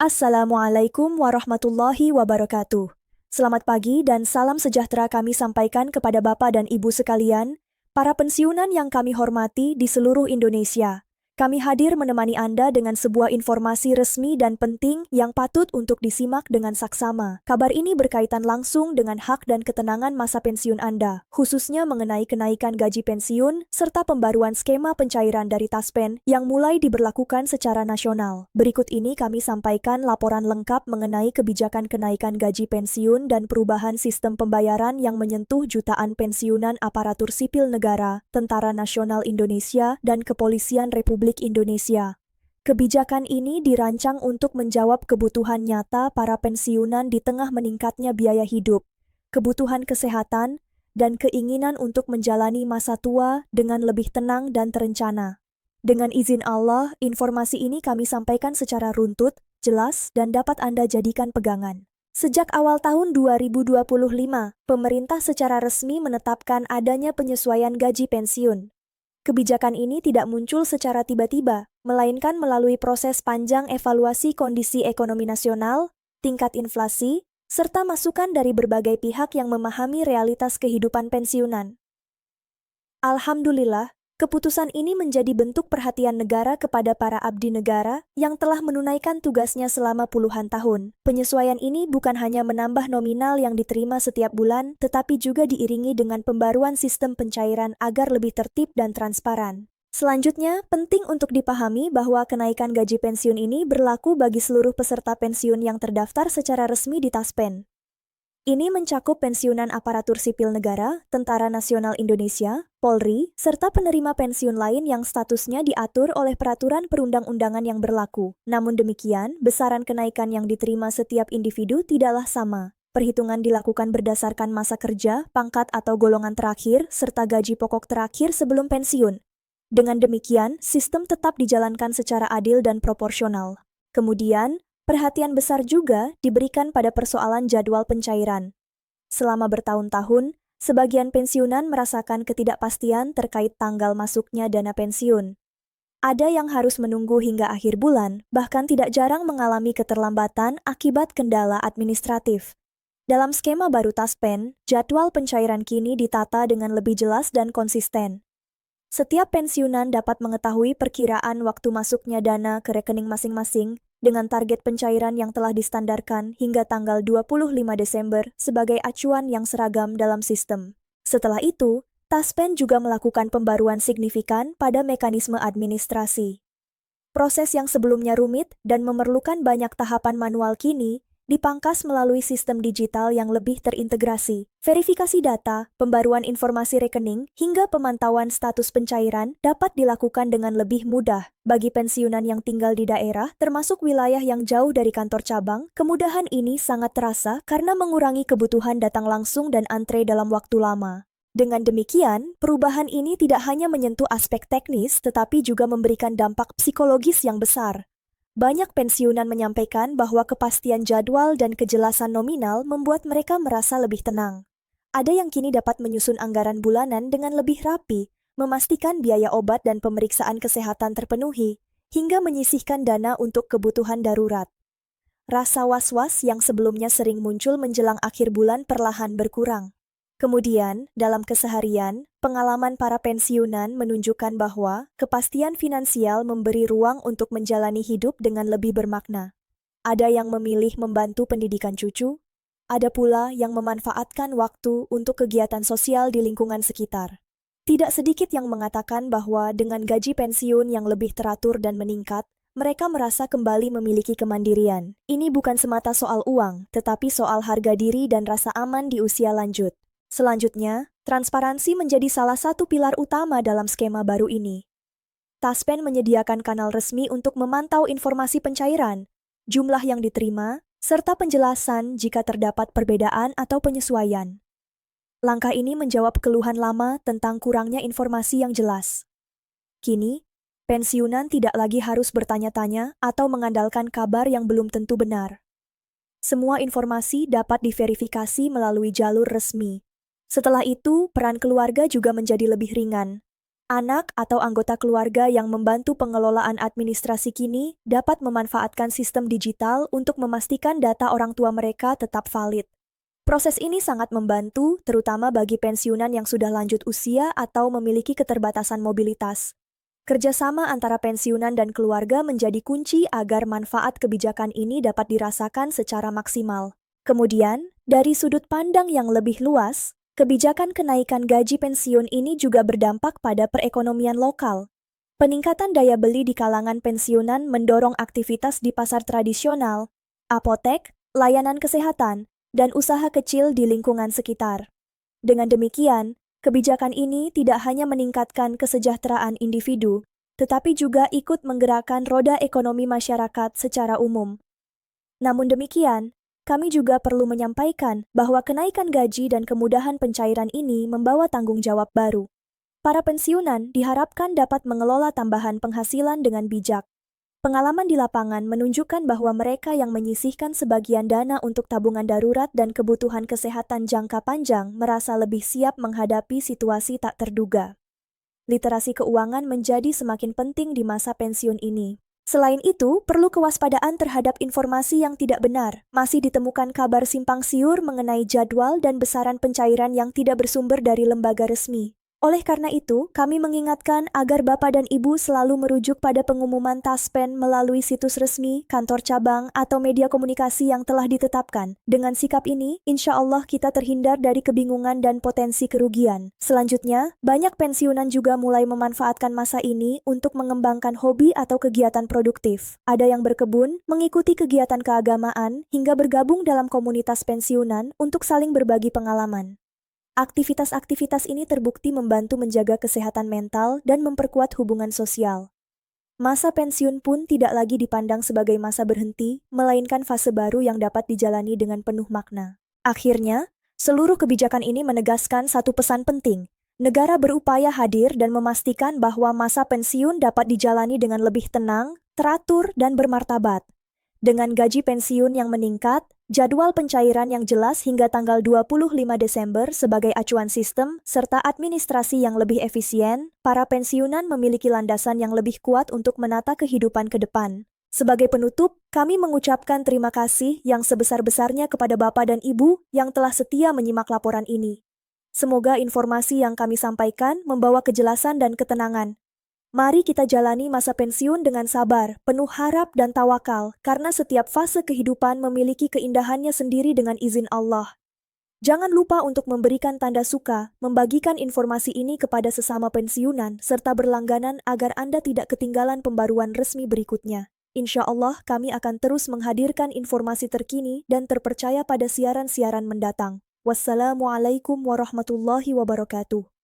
Assalamualaikum warahmatullahi wabarakatuh. Selamat pagi dan salam sejahtera kami sampaikan kepada Bapak dan Ibu sekalian, para pensiunan yang kami hormati di seluruh Indonesia. Kami hadir menemani Anda dengan sebuah informasi resmi dan penting yang patut untuk disimak dengan saksama. Kabar ini berkaitan langsung dengan hak dan ketenangan masa pensiun Anda, khususnya mengenai kenaikan gaji pensiun serta pembaruan skema pencairan dari Taspen yang mulai diberlakukan secara nasional. Berikut ini kami sampaikan laporan lengkap mengenai kebijakan kenaikan gaji pensiun dan perubahan sistem pembayaran yang menyentuh jutaan pensiunan aparatur sipil negara, Tentara Nasional Indonesia, dan Kepolisian Republik Indonesia. Kebijakan ini dirancang untuk menjawab kebutuhan nyata para pensiunan di tengah meningkatnya biaya hidup, kebutuhan kesehatan, dan keinginan untuk menjalani masa tua dengan lebih tenang dan terencana. Dengan izin Allah, informasi ini kami sampaikan secara runtut, jelas, dan dapat Anda jadikan pegangan. Sejak awal tahun 2025, pemerintah secara resmi menetapkan adanya penyesuaian gaji pensiun. Kebijakan ini tidak muncul secara tiba-tiba, melainkan melalui proses panjang evaluasi kondisi ekonomi nasional, tingkat inflasi, serta masukan dari berbagai pihak yang memahami realitas kehidupan pensiunan. Alhamdulillah, keputusan ini menjadi bentuk perhatian negara kepada para abdi negara yang telah menunaikan tugasnya selama puluhan tahun. Penyesuaian ini bukan hanya menambah nominal yang diterima setiap bulan, tetapi juga diiringi dengan pembaruan sistem pencairan agar lebih tertib dan transparan. Selanjutnya, penting untuk dipahami bahwa kenaikan gaji pensiun ini berlaku bagi seluruh peserta pensiun yang terdaftar secara resmi di Taspen. Ini mencakup pensiunan aparatur sipil negara, Tentara Nasional Indonesia, Polri, serta penerima pensiun lain yang statusnya diatur oleh peraturan perundang-undangan yang berlaku. Namun demikian, besaran kenaikan yang diterima setiap individu tidaklah sama. Perhitungan dilakukan berdasarkan masa kerja, pangkat atau golongan terakhir, serta gaji pokok terakhir sebelum pensiun. Dengan demikian, sistem tetap dijalankan secara adil dan proporsional. Kemudian, perhatian besar juga diberikan pada persoalan jadwal pencairan. Selama bertahun-tahun, sebagian pensiunan merasakan ketidakpastian terkait tanggal masuknya dana pensiun. Ada yang harus menunggu hingga akhir bulan, bahkan tidak jarang mengalami keterlambatan akibat kendala administratif. Dalam skema baru Taspen, jadwal pencairan kini ditata dengan lebih jelas dan konsisten. Setiap pensiunan dapat mengetahui perkiraan waktu masuknya dana ke rekening masing-masing dengan target pencairan yang telah distandarkan hingga tanggal 25 Desember sebagai acuan yang seragam dalam sistem. Setelah itu, Taspen juga melakukan pembaruan signifikan pada mekanisme administrasi. Proses yang sebelumnya rumit dan memerlukan banyak tahapan manual kini dipangkas melalui sistem digital yang lebih terintegrasi. Verifikasi data, pembaruan informasi rekening, hingga pemantauan status pencairan dapat dilakukan dengan lebih mudah. Bagi pensiunan yang tinggal di daerah, termasuk wilayah yang jauh dari kantor cabang, kemudahan ini sangat terasa karena mengurangi kebutuhan datang langsung dan antre dalam waktu lama. Dengan demikian, perubahan ini tidak hanya menyentuh aspek teknis, tetapi juga memberikan dampak psikologis yang besar. Banyak pensiunan menyampaikan bahwa kepastian jadwal dan kejelasan nominal membuat mereka merasa lebih tenang. Ada yang kini dapat menyusun anggaran bulanan dengan lebih rapi, memastikan biaya obat dan pemeriksaan kesehatan terpenuhi, hingga menyisihkan dana untuk kebutuhan darurat. Rasa was-was yang sebelumnya sering muncul menjelang akhir bulan perlahan berkurang. Kemudian, dalam keseharian, pengalaman para pensiunan menunjukkan bahwa kepastian finansial memberi ruang untuk menjalani hidup dengan lebih bermakna. Ada yang memilih membantu pendidikan cucu, ada pula yang memanfaatkan waktu untuk kegiatan sosial di lingkungan sekitar. Tidak sedikit yang mengatakan bahwa dengan gaji pensiun yang lebih teratur dan meningkat, mereka merasa kembali memiliki kemandirian. Ini bukan semata soal uang, tetapi soal harga diri dan rasa aman di usia lanjut. Selanjutnya, transparansi menjadi salah satu pilar utama dalam skema baru ini. Taspen menyediakan kanal resmi untuk memantau informasi pencairan, jumlah yang diterima, serta penjelasan jika terdapat perbedaan atau penyesuaian. Langkah ini menjawab keluhan lama tentang kurangnya informasi yang jelas. Kini, pensiunan tidak lagi harus bertanya-tanya atau mengandalkan kabar yang belum tentu benar. Semua informasi dapat diverifikasi melalui jalur resmi. Setelah itu, peran keluarga juga menjadi lebih ringan. Anak atau anggota keluarga yang membantu pengelolaan administrasi kini dapat memanfaatkan sistem digital untuk memastikan data orang tua mereka tetap valid. Proses ini sangat membantu, terutama bagi pensiunan yang sudah lanjut usia atau memiliki keterbatasan mobilitas. Kerjasama antara pensiunan dan keluarga menjadi kunci agar manfaat kebijakan ini dapat dirasakan secara maksimal. Kemudian, dari sudut pandang yang lebih luas, kebijakan kenaikan gaji pensiun ini juga berdampak pada perekonomian lokal. Peningkatan daya beli di kalangan pensiunan mendorong aktivitas di pasar tradisional, apotek, layanan kesehatan, dan usaha kecil di lingkungan sekitar. Dengan demikian, kebijakan ini tidak hanya meningkatkan kesejahteraan individu, tetapi juga ikut menggerakkan roda ekonomi masyarakat secara umum. Namun demikian, kami juga perlu menyampaikan bahwa kenaikan gaji dan kemudahan pencairan ini membawa tanggung jawab baru. Para pensiunan diharapkan dapat mengelola tambahan penghasilan dengan bijak. Pengalaman di lapangan menunjukkan bahwa mereka yang menyisihkan sebagian dana untuk tabungan darurat dan kebutuhan kesehatan jangka panjang merasa lebih siap menghadapi situasi tak terduga. Literasi keuangan menjadi semakin penting di masa pensiun ini. Selain itu, perlu kewaspadaan terhadap informasi yang tidak benar. Masih ditemukan kabar simpang siur mengenai jadwal dan besaran pencairan yang tidak bersumber dari lembaga resmi. Oleh karena itu, kami mengingatkan agar Bapak dan Ibu selalu merujuk pada pengumuman Taspen melalui situs resmi, kantor cabang, atau media komunikasi yang telah ditetapkan. Dengan sikap ini, insya Allah kita terhindar dari kebingungan dan potensi kerugian. Selanjutnya, banyak pensiunan juga mulai memanfaatkan masa ini untuk mengembangkan hobi atau kegiatan produktif. Ada yang berkebun, mengikuti kegiatan keagamaan, hingga bergabung dalam komunitas pensiunan untuk saling berbagi pengalaman. Aktivitas-aktivitas ini terbukti membantu menjaga kesehatan mental dan memperkuat hubungan sosial. Masa pensiun pun tidak lagi dipandang sebagai masa berhenti, melainkan fase baru yang dapat dijalani dengan penuh makna. Akhirnya, seluruh kebijakan ini menegaskan satu pesan penting. Negara berupaya hadir dan memastikan bahwa masa pensiun dapat dijalani dengan lebih tenang, teratur, dan bermartabat. Dengan gaji pensiun yang meningkat, jadwal pencairan yang jelas hingga tanggal 25 Desember sebagai acuan sistem, serta administrasi yang lebih efisien, para pensiunan memiliki landasan yang lebih kuat untuk menata kehidupan ke depan. Sebagai penutup, kami mengucapkan terima kasih yang sebesar-besarnya kepada Bapak dan Ibu yang telah setia menyimak laporan ini. Semoga informasi yang kami sampaikan membawa kejelasan dan ketenangan. Mari kita jalani masa pensiun dengan sabar, penuh harap dan tawakal, karena setiap fase kehidupan memiliki keindahannya sendiri dengan izin Allah. Jangan lupa untuk memberikan tanda suka, membagikan informasi ini kepada sesama pensiunan, serta berlangganan agar Anda tidak ketinggalan pembaruan resmi berikutnya. Insya Allah kami akan terus menghadirkan informasi terkini dan terpercaya pada siaran-siaran mendatang. Wassalamualaikum warahmatullahi wabarakatuh.